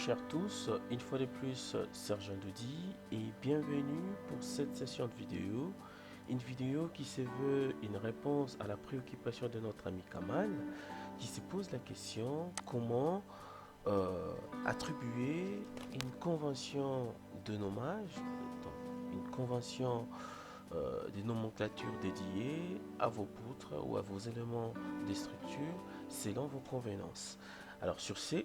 chers tous, une fois de plus, Sergent Doudi et bienvenue pour cette session de vidéo. Une vidéo qui se veut une réponse à la préoccupation de notre ami Kamal qui se pose la question comment attribuer une convention de nommage, donc une convention de nomenclature dédiée à vos poutres ou à vos éléments de structure selon vos convenances. Alors sur ce,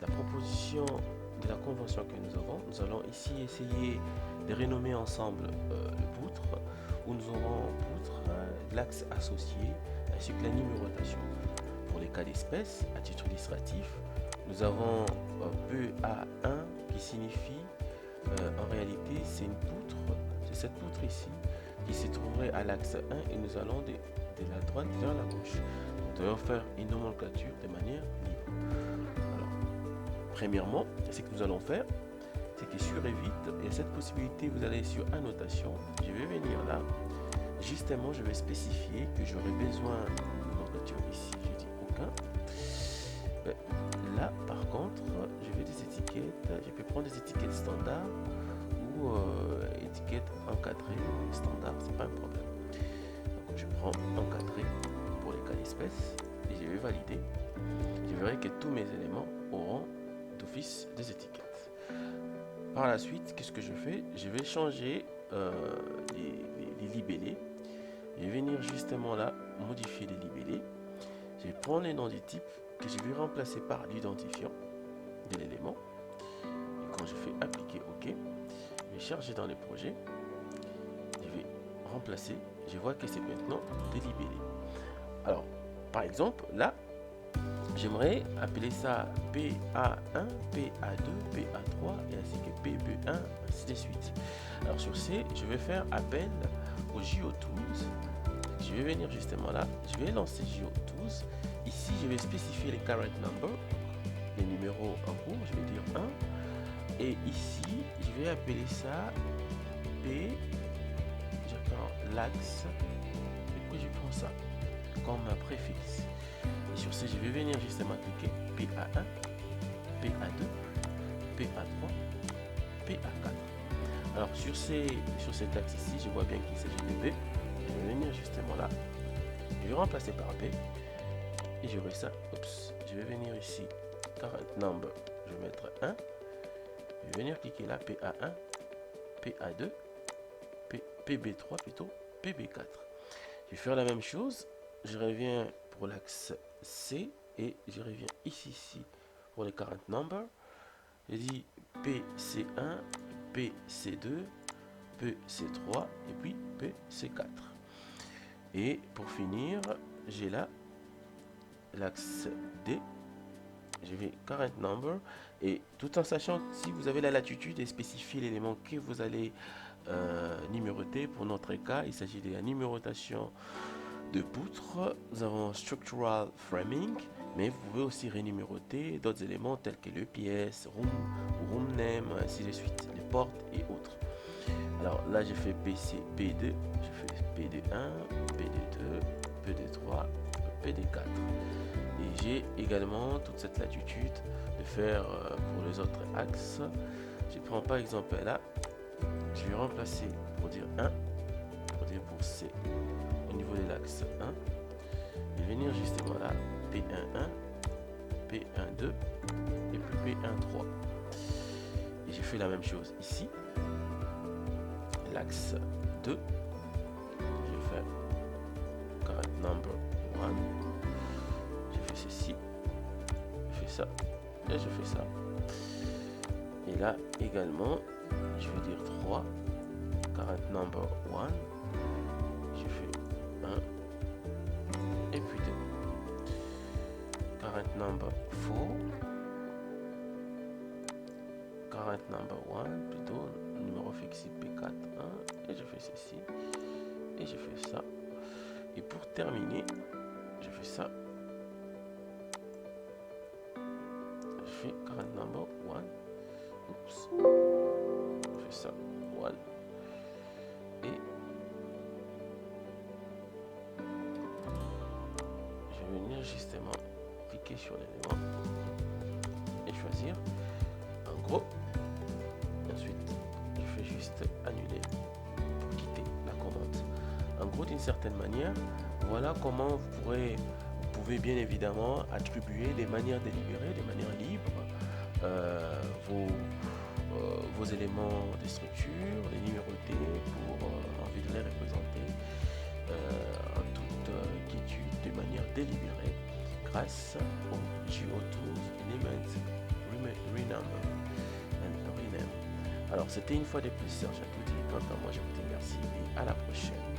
la proposition de la convention que nous allons ici essayer de renommer ensemble le poutre, où nous aurons poutre, l'axe associé, ainsi que la numérotation. Pour les cas d'espèce, à titre illustratif, nous avons PA1 qui signifie, en réalité, c'est une poutre, c'est cette poutre ici, qui se trouverait à l'axe 1 et nous allons de la droite vers la gauche. Nous devons faire une nomenclature de manière libre. Alors, premièrement, ce que nous allons faire, c'est que sur Revit, il y a cette possibilité, vous allez sur Annotation, je vais venir là, justement je vais spécifier que j'aurai besoin d'une nomenclature ici, je dis aucun. Mais là, par contre, je vais des étiquettes, je peux prendre des étiquettes standards ou étiquettes encadrées standard, c'est pas un problème. Donc je prends encadré pour les cas d'espèce et je vais valider. Je verrai que tous mes éléments auront d'office des étiquettes. Par la suite, qu'est-ce que je fais? Je vais changer les libellés. Je vais venir justement là, modifier les libellés. Je vais prendre les noms du type que je vais remplacer par l'identifiant de l'élément. Et quand je fais appliquer OK, je vais charger dans les projets. Je vais remplacer. Je vois que c'est maintenant des libellés. Alors, par exemple, là, j'aimerais appeler ça PA1, PA2, PA3 et ainsi que PB1, ainsi de suite. Alors sur ce, je vais faire appel au GeoTools. Je vais venir justement là, je vais lancer GeoTools. Ici, je vais spécifier les current number, les numéros en cours, je vais dire 1. Et ici, je vais appeler ça P, je prends l'axe, et puis je prends ça comme un préfixe. Et sur ce, je vais venir justement cliquer PA1, PA2, PA3, PA4. Alors sur cet axe ici, je vois bien qu'il s'agit de B. Je vais venir justement là. Je vais remplacer par B. Et j'aurai ça. Oups. Je vais venir ici. Current number. Je vais mettre 1. Je vais venir cliquer là. PA1, PA2, PB3 plutôt, PB4. Je vais faire la même chose. Je reviens pour l'axe C et je reviens ici pour les current number. Je dis PC1, PC2, PC3 et puis PC4. Et pour finir, j'ai là l'axe D. Je vais current number et tout en sachant si vous avez la latitude et spécifier l'élément que vous allez numéroter. Pour notre cas, il s'agit de la numérotation de poutres. Nous avons structural framing, mais vous pouvez aussi rénuméroter d'autres éléments tels que le pièce, room name, ainsi de suite, les portes et autres. Alors là, j'ai fait PC, P2, je fais PD1, PD2, PD3, PD4. Et j'ai également toute cette latitude de faire pour les autres axes. Je prends par exemple là, je vais remplacer pour dire 1, pour dire pour C, au niveau de l'axe 1. Je vais venir justement là, P11, P12 et puis P13. Et j'ai fait la même chose ici. L'axe 2. Je vais faire current number 1. Je fais ceci. Je fais ça. Et je fais ça. Et là également, je vais dire 3. Current number 1. Je fais 1. Et puis 2. Current number 4. Current number 1, plutôt numéro fixe P4, 1, et je fais ceci, et je fais ça. Et pour terminer, je fais ça. Je fais current number 1. Oups. Je fais ça. 1. Et je vais venir justement cliquer sur l'élément et choisir Oh, et ensuite je fais juste annuler pour quitter la commande. En gros, d'une certaine manière, voilà comment vous pouvez bien évidemment attribuer de manière délibérée, de manière libre, euh, vos, vos éléments de structure, les numéroter pour envie de les représenter en toute quiétude, de manière délibérée, grâce au GeoTools Element Renumber and Rename. Alors, c'était une fois de plus Serge Adoudi. Quant à moi, je vous dis merci et à la prochaine.